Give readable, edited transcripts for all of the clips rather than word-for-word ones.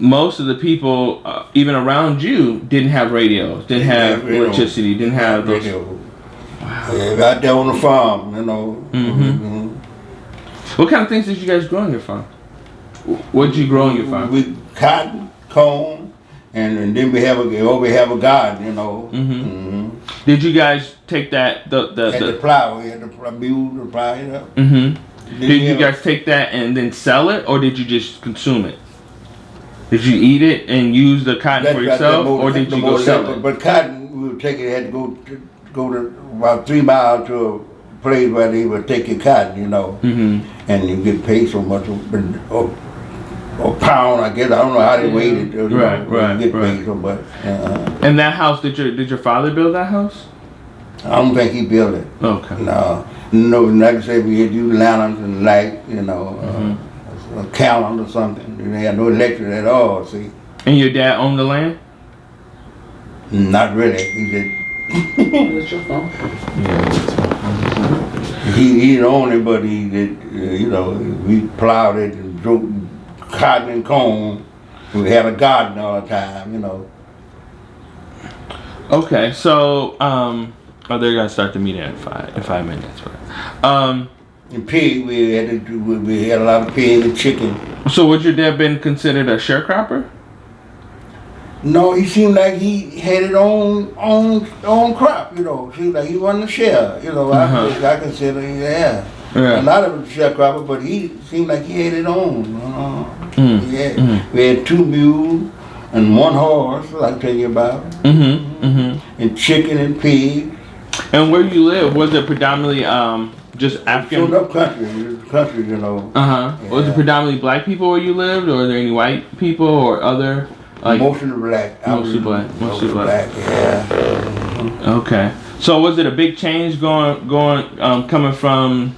most of the people, even around you, didn't have radios, didn't have electricity, didn't have those. Radio. Wow. Yeah, out there on the farm, you know. Mm-hmm. What kind of things did you guys grow on your farm? What did you grow on your farm? We cotton, corn, and then we have a garden, you know. Mm-hmm. Mm-hmm. Did you guys take that the plow? We had the mule to plow it up. Mm-hmm. Did you guys take that and then sell it, or did you just consume it? Did you eat it and use the cotton for yourself, or did you go sell it? But cotton, we would take it. Had to go to about 3 miles to a place where they would take your cotton, you know, and you get paid so much or pound. I guess I don't know how they weighed it. You right. Get paid so much. And that house, did your father build that house? I don't think he built it. Okay. No. Like I say, we had used lanterns and light, you know. A calendar or something. They had no electric at all, see. And your dad owned the land? Not really. He did. That's your phone? Yeah. He didn't own it, but he did, you know, we plowed it and drove cotton and corn. We had a garden all the time, you know. Okay, so, they're going to start the meeting in 5 minutes, right? And pig, we had a lot of pig and chicken. So would your dad been considered a sharecropper? No, he seemed like he had his own crop, you know. Seemed like he wasn't a share, you know. I consider, yeah. A lot of them sharecropper, but he seemed like he had his own. We had 2 mules and 1 horse, I tell you about. And chicken and pig. And where you live, was it predominantly just African? Showed up country, you know. Yeah. Was it predominantly black people where you lived, or are there any white people or other? Like, mostly black. Mostly black. Yeah. Okay. So was it a big change coming from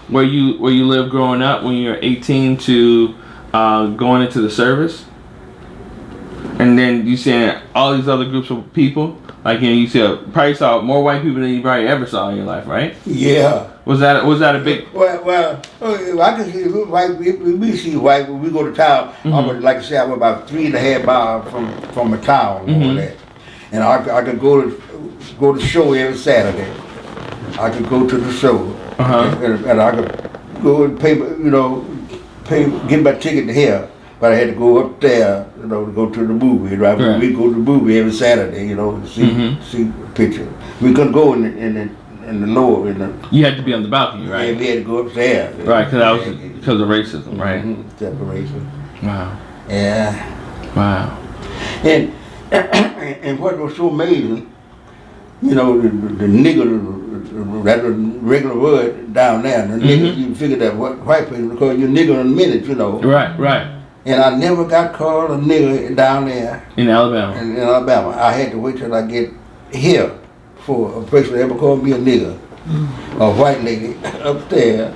where you lived growing up when you were 18 to going into the service? And then you seeing all these other groups of people? Like, you know, probably saw more white people than you probably ever saw in your life, right? Yeah. Was that a big? Well, I can see white. We see white when we go to town. Like I said, I was about 3.5 miles from a town over there, and I could go to the show every Saturday. I could go to the show, and I could go and get my ticket to here. But I had to go up there, you know, to go to the movie. Right? We go to the movie every Saturday, you know, to see the picture. We couldn't go in the lower. You had to be on the balcony, right? Yeah, we had to go upstairs. Right, because of racism, right? Separation. Wow. Yeah. Wow. And what was so amazing, you know, the nigger, that was regular word down there. The nigger, you figured that white people would call you nigger in a minute, you know. Right. And I never got called a nigger down there. In Alabama? In Alabama. I had to wait till I get here for a person to ever call me a nigger. A white lady upstairs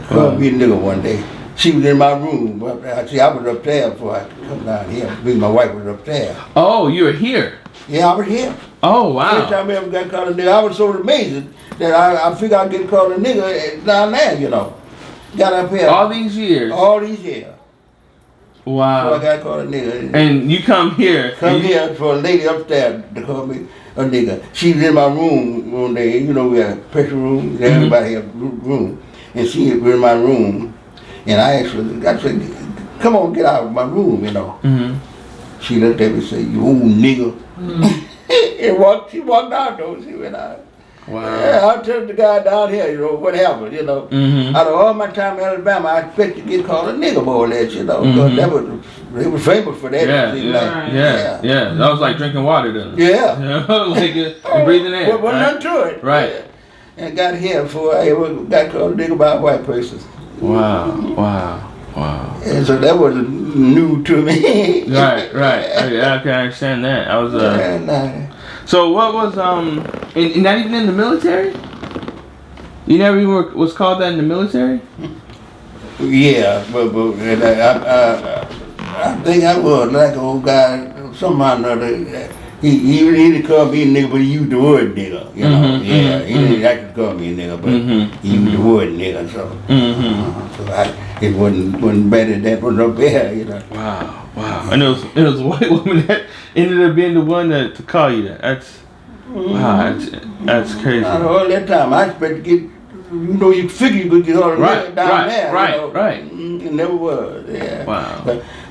called me a nigger one day. She was in my room. See, I was up there before I could come down here. Me and my wife was up there. Oh, you were here? Yeah, I was here. Oh, wow. First time I ever got called a nigger. I was so amazed that I figured I'd get called a nigger down there, you know. Got up here. All these years? All these years. Wow. So I got called a nigger. And you come here. Here for a lady upstairs to call me a nigger. She was in my room one day. You know, we had a pressure room. Everybody had a room. And she was in my room. And I said, come on, get out of my room, you know. She looked at me and said, you old nigger. And she walked out, though. She went out. Wow. Yeah, I told the guy down here, you know, what happened, you know. Out of all my time in Alabama, I expect to get called a nigger more or less, you know, because they were famous for that. Yeah. That was like drinking water, then. Yeah. You know, like breathing in. Well, nothing to it. Right. Yeah. And got here before I ever got called a nigger by a white person. Wow. And so that was new to me. Right. I can understand that. I was So what was not even in the military? You never even was called that in the military? Yeah, but I think I was like an old guy somehow or another. he didn't call me a nigga, but he used the word nigga. You know, he didn't actually call me a nigga, but he used the word nigga. So, it wasn't better. That was no better. You know. Wow. And it was a white woman that ended up being the one to call you that. That's crazy. All that time, I expect to get. You figure you could get all the down there. Right. It never was. Yeah. Wow.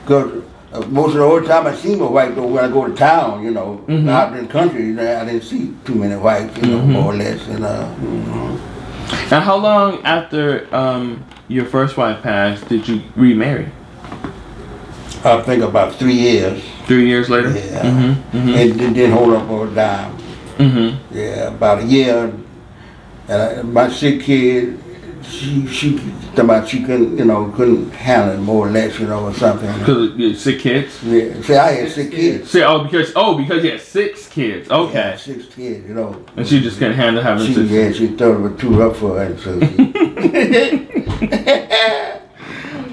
Because most of the whole time I seen a white though when I go to town, out in the country, I didn't see too many whites, more or less. Now, how long after your first wife passed did you remarry? I think about 3 years. 3 years later? Yeah. It didn't hold up for a dime. Yeah, about a year. And my sick kid, she couldn't handle it more or less, or something. Because you sick kids? Yeah. See, I had 6 kids. Because you had 6 kids. Okay. Yeah, 6 kids, And she just couldn't handle having 6 kids. Yeah, she thought it was too rough for her, so she.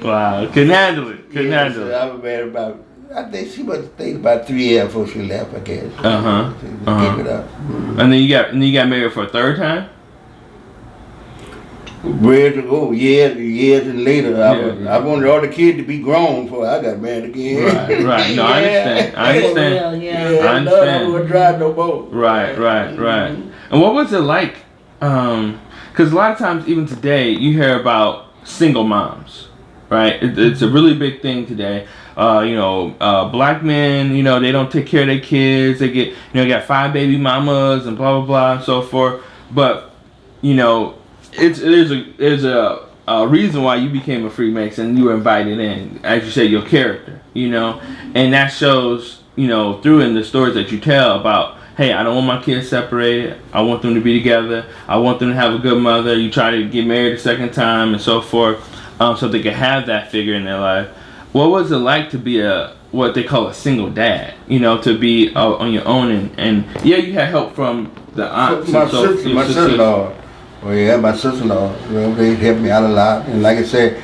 Wow, couldn't handle it. I was married I think she must think about 3 years before she left, I guess. Gave it up. And then you got married for a third time? Where to go? Years and later. I wanted all the kids to be grown before I got married again. Right. No, I understand. I understand. I understand. I wouldn't drive no more. Right. And what was it like? Because a lot of times, even today, you hear about single moms. Right? It's a really big thing today. Black men, they don't take care of their kids. They get, got 5 baby mamas and blah, blah, blah, and so forth. But, there's a reason why you became a Freemason and you were invited in. As you said, your character, and that shows, through in the stories that you tell about, hey, I don't want my kids separated. I want them to be together. I want them to have a good mother. You try to get married a second time and so forth, so they can have that figure in their life. What was it like to be what they call a single dad? To be on your own and you had help from the aunts. My sister-in-law. Oh yeah, my sister-in-law. They helped me out a lot, and like I said,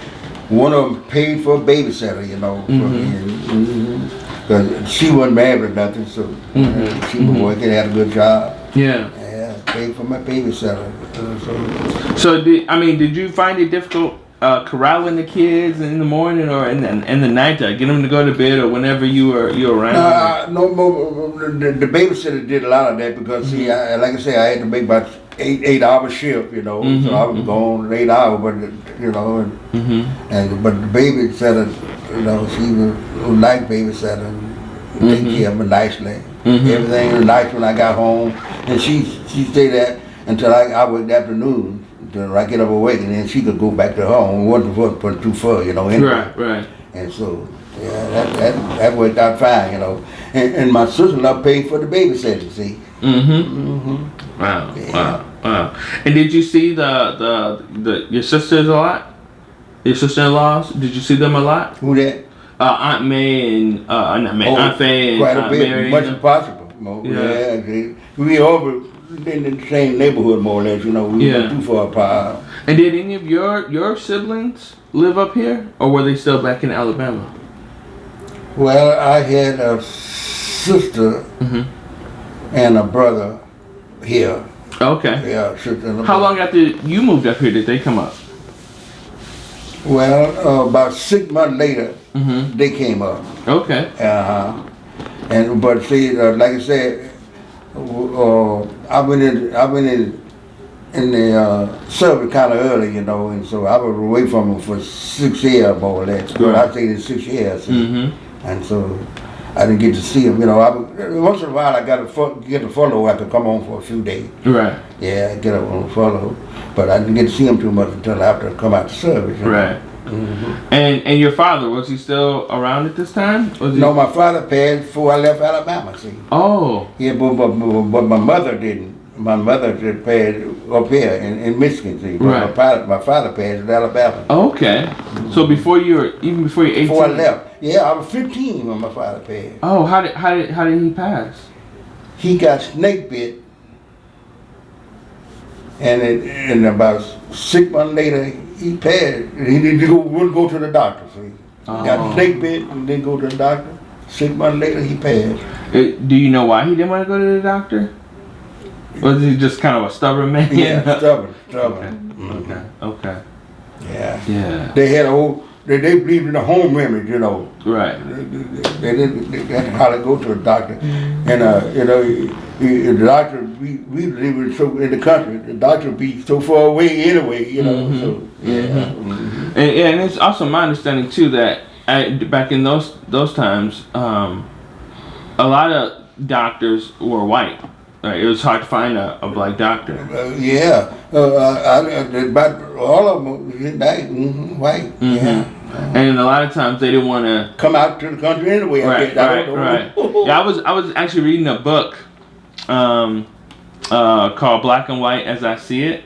one of them paid for a babysitter. For me, because she wasn't married or nothing, so she was working, had a good job. Yeah, paid for my babysitter. So did you find it difficult? Corralling the kids in the morning or in the night to get them to go to bed or whenever you were around? No more. The babysitter did a lot of that because see, like I say, I had to make about 8-hour shift, so I was gone 8 hours, but but the babysitter, she was a nice babysitter, take care of me nicely. Everything was nice when I got home, and she stayed there until I worked afternoon. Until I get up awake, and then she could go back to her home. It wasn't too far, anyway. Right. And so, that worked out fine, And my sister-in-law paid for the babysitting, see. Wow. And did you see your sisters a lot? Your sister-in-laws? Did you see them a lot? Who that? Aunt May and Aunt Faye and quite a Aunt bit, Mary. Much as possible. We all in the same neighborhood, more or less. We weren't too far apart. And did any of your siblings live up here, or were they still back in Alabama? Well, I had a sister and a brother here. Okay. Yeah, sister and a How brother. long after you moved up here did they come up? Well, about 6 months later, they came up. Okay. But see, like I said, I went in the service kind of early, and so I was away from them for 6 years, more or less. But I stayed in 6 years, and so I didn't get to see them. Once in a while I got to get a follow. I could come home for a few days. Right. Yeah, get up on a follow, but I didn't get to see them too much until after I come out to service. Right. And your father, was he still around at this time? No, my father passed before I left Alabama. See. Oh. Yeah, but my mother didn't. My mother just passed up here in Michigan. See, but my father passed in Alabama. Okay. So before you were 18. Before I left, yeah, I was 15 when my father passed. Oh, how did he pass? He got snake bit, and about 6 months later, he passed. He wouldn't go to the doctor. See, got snake bit and didn't go to the doctor. 6 months later, he passed. Do you know why he didn't want to go to the doctor? Was he just kind of a stubborn man? Yeah, stubborn. Okay. Yeah. They had a whole. They believed in the home remedy, you know. Right. They didn't hardly go to a doctor, and you know, the doctor. We live so in the country. The doctor be so far away anyway, you know. So yeah. And it's also my understanding too that back in those times, a lot of doctors were white. Right? It was hard to find a black doctor. But all of them white. Yeah. And a lot of times they didn't want to come out to the country anyway. Right. Yeah, I was actually reading a book called Black and White as I See It,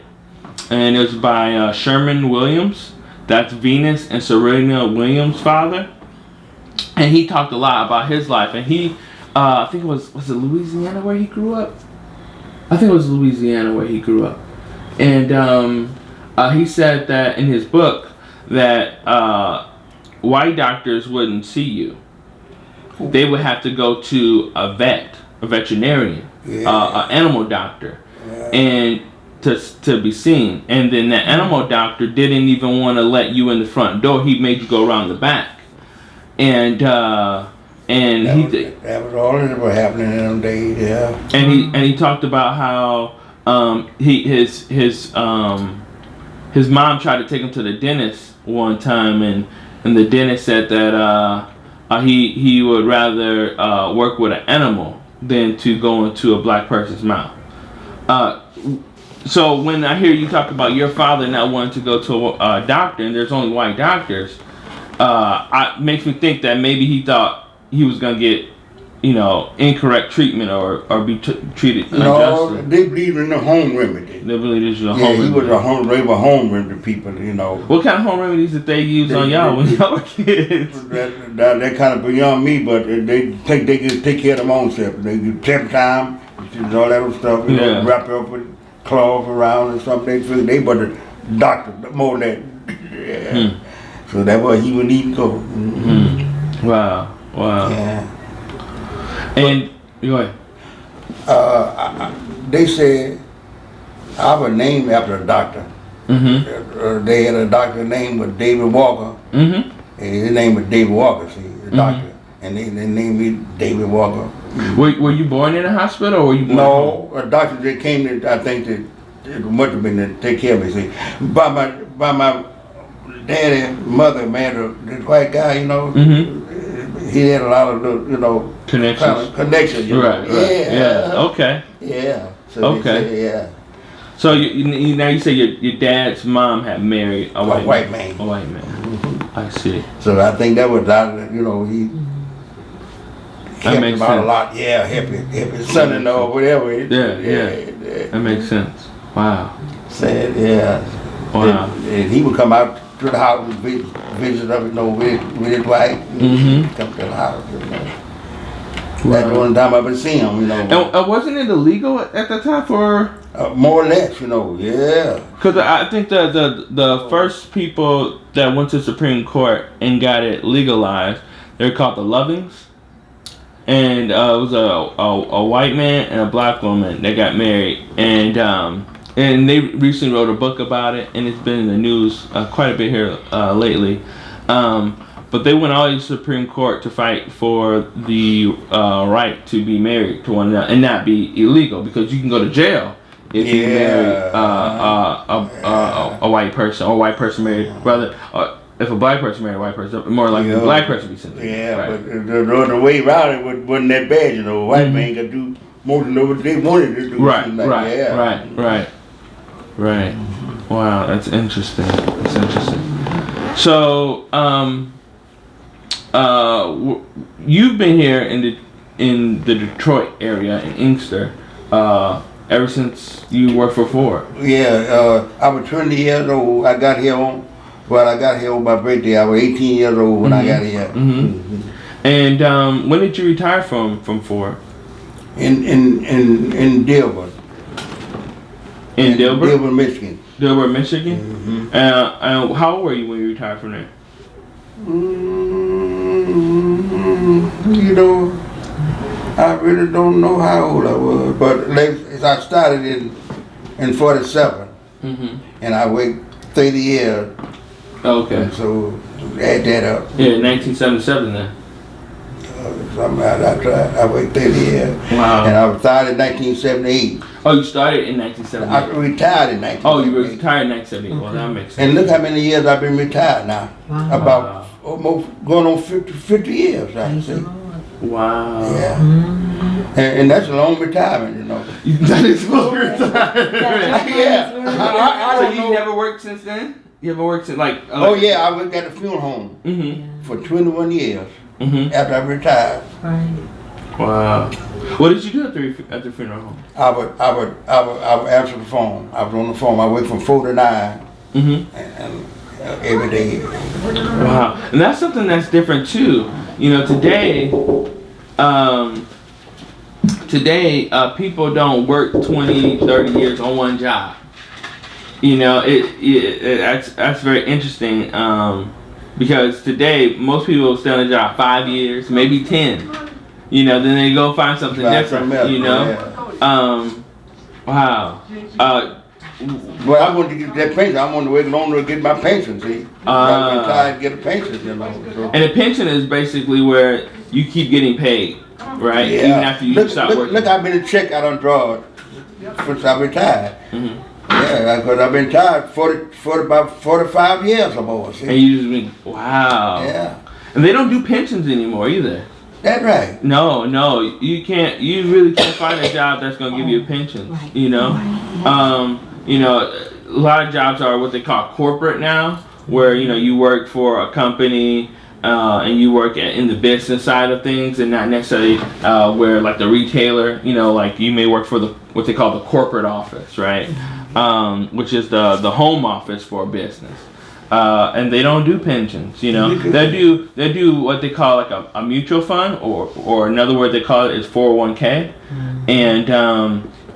and it was by Sherman Williams. That's Venus and Serena Williams' father, and he talked a lot about his life. And he, I think was it Louisiana where he grew up? I think it was Louisiana where he grew up, and he said that in his book that white doctors wouldn't see you. They would have to go to a veterinarian, an animal doctor, and to be seen. And then the animal doctor didn't even want to let you in the front door. He made you go around the back. And that was all that was happening in them days. Yeah. And he talked about how his mom tried to take him to the dentist one time, and the dentist said that he would rather work with an animal than to go into a black person's mouth. So when I hear you talk about your father not wanting to go to a doctor, and there's only white doctors, it makes me think that maybe he thought he was gonna get, incorrect treatment or be treated unjustly. No, they believe in the home remedy. They believe this is a home remedy. He was they were home remedy people, you know. What kind of home remedies did they use on y'all when y'all were kids? That kind of beyond me, but they think they can take care of their own self. They do temp time, all that other stuff, wrap it up with cloth around and something. They but the doctor more than that. Yeah. So that's why he would need to go. Wow. Yeah. And go ahead. They said I was named after a doctor. They had a doctor named was David Walker. And his name was David Walker, see, the doctor. And they named me David Walker. Were you born in a hospital or were you born at home? No, a doctor that came in, I think that it must have been to take care of me, see. By my daddy, mother, man, this white guy, he had a lot of, connections. Connections, Right. Yeah. Okay. Yeah. So okay. So you say your dad's mom had married a white man. A white man. I see. So I think that was he helped him out a lot. Yeah, help his son-in-law or whatever. Yeah. That makes sense. Wow. Said Wow. And he would come out to the house and visit with his wife. Come to the house. That's the only time I ever seen him. And wasn't it illegal at the time for? More or less, yeah. Because I think the first people that went to Supreme Court and got it legalized, they're called the Lovings, and it was a white man and a black woman that got married, and they recently wrote a book about it, and it's been in the news quite a bit here lately. But they went all the way to the Supreme Court to fight for the right to be married to one another and not be illegal, because you can go to jail if you marry a white person, or a white person married, rather, if a black person married a white person, more likely a black person be sentenced. Yeah, right. But the way around it wasn't that bad, White man could do more than what they wanted to do. Right. Wow, that's interesting. So, you've been here in the Detroit area in Inkster ever since you worked for Ford. Yeah, I was 20 years old. I got here on my birthday. I was 18 years old when I got here. And when did you retire from Ford? In Delbert. In Delbert? Delbert, Michigan. Delbert, Michigan? How old were you when you retired from there? You know, I really don't know how old I was, but I started in 47, and I worked 30 years. Okay. So add that up. Yeah, 1977 then. I worked 30 years. Wow. And I retired in 1978. Oh, you started in 1978. I retired in 1978. Oh, you were retired in 1978. Well, that makes sense. And look how many years I've been retired now. Wow. About almost going on 50 years, I see. Wow. Yeah. And that's a long retirement, you know. That is long retirement. Yeah. I So don't you know. never worked since then? You ever worked since Oh yeah, I worked at a funeral home for 21 years after I retired. Right. Wow. What did you do at the funeral home? I would answer the phone. I was on the phone. I worked from 4 to 9 and every day. Wow. And that's something that's different too. You know, today people don't work 20, 30 years on one job. You know, that's very interesting because today most people stay on a job 5 years, maybe 10. You know, then they go find something different. You know, wow. Well, I wanted to get that pension. I wanted to wait longer to get my pension. See, I retired to get a pension. You know. So. And a pension is basically where you keep getting paid, right? Yeah. Even after you stop working. Look how many check I done drawn since I retired. Yeah, because I've been retired about 45 years or more. See? And you just been, wow. Yeah. And they don't do pensions anymore either. That's right. No, you can't. You really can't find a job that's gonna give you a pension. You know, you know, a lot of jobs are what they call corporate now, where you know you work for a company and you work in the business side of things, and not necessarily where like the retailer. You know, like you may work for what they call the corporate office, right? Which is the home office for a business. And they don't do pensions, you know. They do what they call like a mutual fund, or another word they call it is 401k, and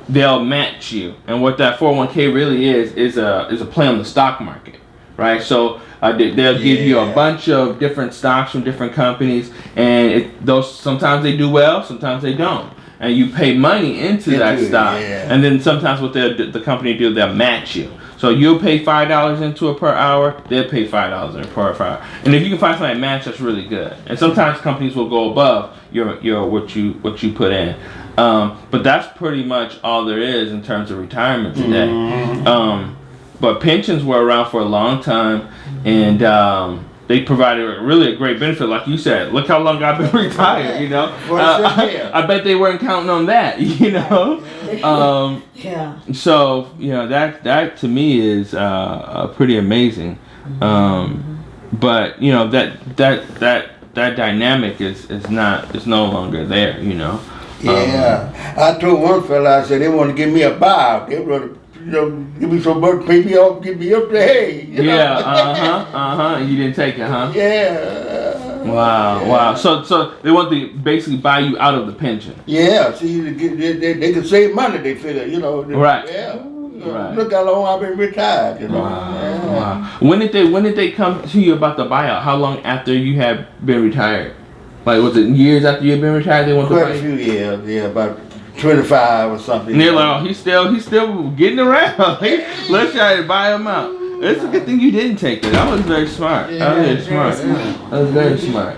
they'll match you. And what that 401k really is a play on the stock market, right? So they'll give you a bunch of different stocks from different companies, and those sometimes they do well, sometimes they don't. And you pay money into that stock, and then sometimes what the company do, they'll match you. So you'll pay $5 into it per hour, they'll pay $5 in per hour. And if you can find something that match, that's really good. And sometimes companies will go above your what you put in. But that's pretty much all there is in terms of retirement today. But pensions were around for a long time, and they provided really a great benefit, like you said. Look how long I've been retired, you know. I bet they weren't counting on that, you know. So you know that to me is pretty amazing. But you know that dynamic is no longer there, you know. I told one fella, I said they want to give me a buyout. They want to, you know, give me some money, pay me off, give me up to hay. Yeah, You didn't take it, huh? Yeah. Wow. So they want to basically buy you out of the pension. Yeah. See, they can save money. They figure, you know. Right. Yeah. Right. Look how long I've been retired. You know. Wow. When did they come to you about the buyout? How long after you had been retired? Like, was it years after you had been retired? They want to buy you? Quite a few years. Yeah, about 25 or something. And they're like, oh, he's still getting around. Let's try to buy him out. It's a good thing you didn't take it. That was very smart. That was very smart.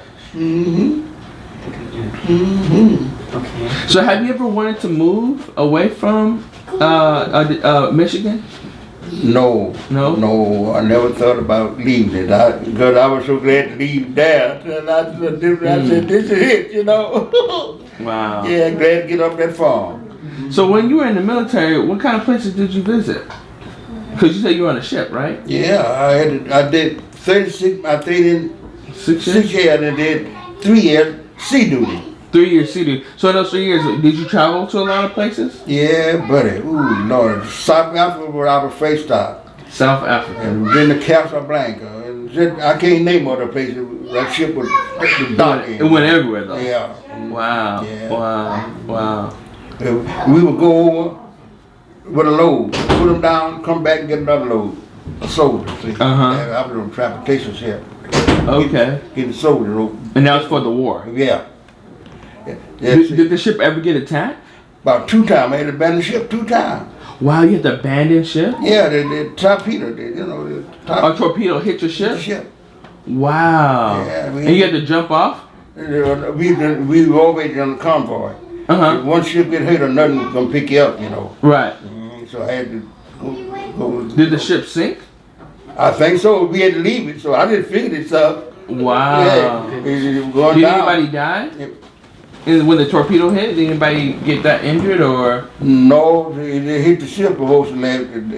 Okay. So have you ever wanted to move away from Michigan? No, I never thought about leaving it. Because I was so glad to leave there. And I said, this is it, you know. Wow. Yeah, glad to get off that farm. So when you were in the military, what kind of places did you visit? Because you said you were on a ship, right? Yeah, I did 36, I stayed in 6 years and did 3 years sea duty. 3 years sea duty. So in those 3 years, did you travel to a lot of places? Yeah, buddy. Ooh, Lord. South Africa was our first stop. South Africa. And then the Casablanca. And then, I can't name other places. That ship was docked in. It went everywhere, though. Yeah. Wow. Yeah. Wow. We would go over with a load, put them down, come back and get another load. A soldier, see. I was on transportation ship. Okay. Get the soldier open. And that was for the war. Yeah. Did the ship ever get attacked? About 2 times. I had to abandon the ship 2 times. Wow, you had to abandon ship? Yeah, the torpedo, A torpedo hit your ship? the ship. Wow. Yeah, and you had to jump off? We were always on the convoy. Uh-huh. If one ship get hit or nothing was gonna pick you up, Right. So I had to go. Did the ship sink? I think so. We had to leave it, so I just figured it's up. Wow. Yeah, it was going Did down. anybody die? Yep. And when the torpedo hit, did anybody get that injured or? No, they hit the ship supposed to land, and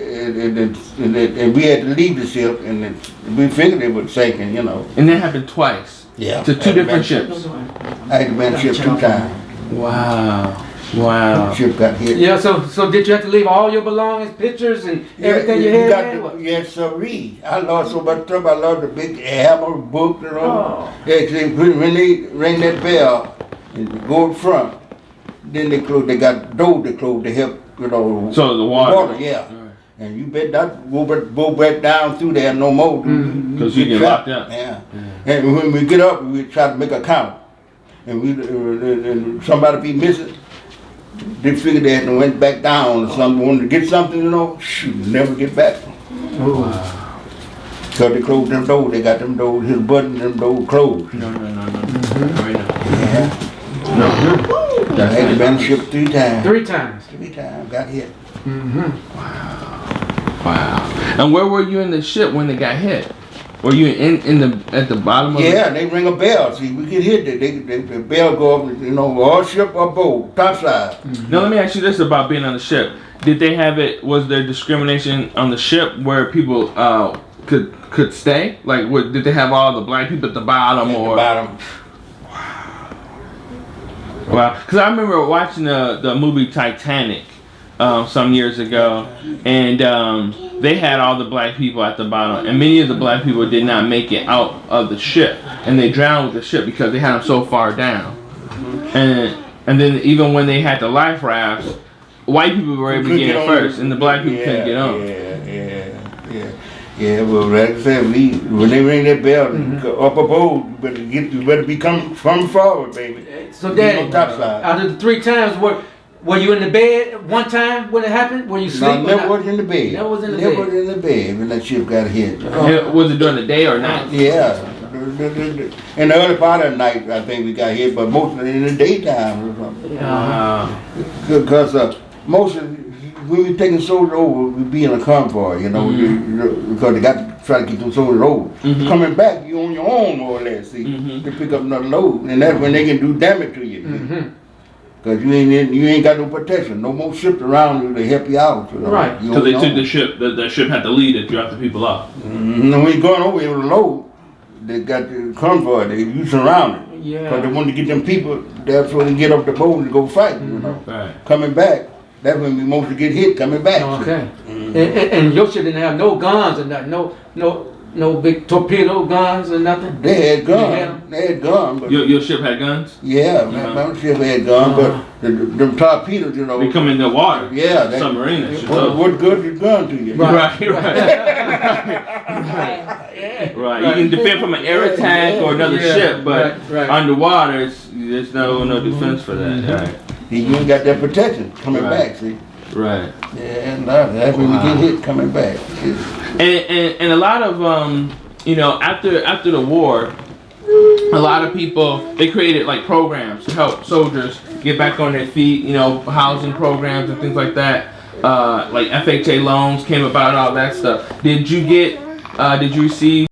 we had to leave the ship, and we figured it was sinking, And that happened twice. Yeah. To 2 different ships. I had to man the ship 2 times. Wow. Wow. The ship got hit. Yeah, so did you have to leave all your belongings, pictures, and everything you had? Man? You had to read. I lost so much stuff. I lost the big hammer book, Oh. Yeah, 'cause when they rang that bell and go in front, then they close. They got doors to close to help, So the water. yeah. And you bet not go back down through there no more. Because you get locked up. Yeah. And when we get up, we try to make a count. And and somebody be missing. They figured they had to went back down or something. Wanted to get something, shoot, never get back. Wow. Because they closed them doors. They got them doors, his button, them doors closed. No. Right now. Yeah. No. I had to man the ship 3 times. 3 times. 3 times, got hit. Wow. And where were you in the ship when it got hit? Were you at the bottom of Yeah, they ring a bell. See, we get hit. The bell go up, all ship or boat, topside. Now let me ask you this about being on the ship. Did they have it, was there discrimination on the ship where people could stay? Like, did they have all the black people at the bottom At or? the bottom. Wow. Because I remember watching the movie Titanic some years ago, and they had all the black people at the bottom, and many of the black people did not make it out of the ship, and they drowned with the ship because they had them so far down. And then even when they had the life rafts, white people were able to get in first, and the black people couldn't get on. Yeah, well, like I said, when they ring that bell, up above, you better be coming forward, baby. So Daddy, on topside. out of the 3 times, were you in the bed one time when it happened? Were you No, sleeping? never was in the bed. Never was in the Never bed. was in the bed when that ship got hit. Was it during the day or night? Yeah. In the early part of the night, I think we got hit, but mostly in the daytime or something. Wow. Because most of when we taking soldiers over, we be in a convoy, because they got to try to keep them soldiers over. Coming back, you on your own more or less, see, to pick up another load, and that's when they can do damage to you. Because you ain't got no protection, no more ships around you to help you out. Right. So they took the ship. The ship had to lead it, drop the people off. And when you're going over with a load, they got the convoy. You surround it. Yeah. Because they want to get them people there so they can get up the boat and go fight. Right. Coming back, that's when we mostly get hit coming back. Okay. And your ship didn't have no guns or nothing, no big torpedo guns or nothing. They had guns. Yeah. They had guns. But Your ship had guns? yeah, my ship had guns, but them torpedoes, They come in the water. Yeah, they- Submarine. That shit what good is gun to you? Right. Right. You can defend from an air attack or another Yeah, ship, but right. underwater, there's no defense for that. Right. You ain't got that protection coming Right. back, see? Right. Yeah, and that's when we get hit coming back. And a lot of after the war, a lot of people, they created like programs to help soldiers get back on their feet. Housing programs and things like that. Like FHA loans came about, all that stuff. Did you receive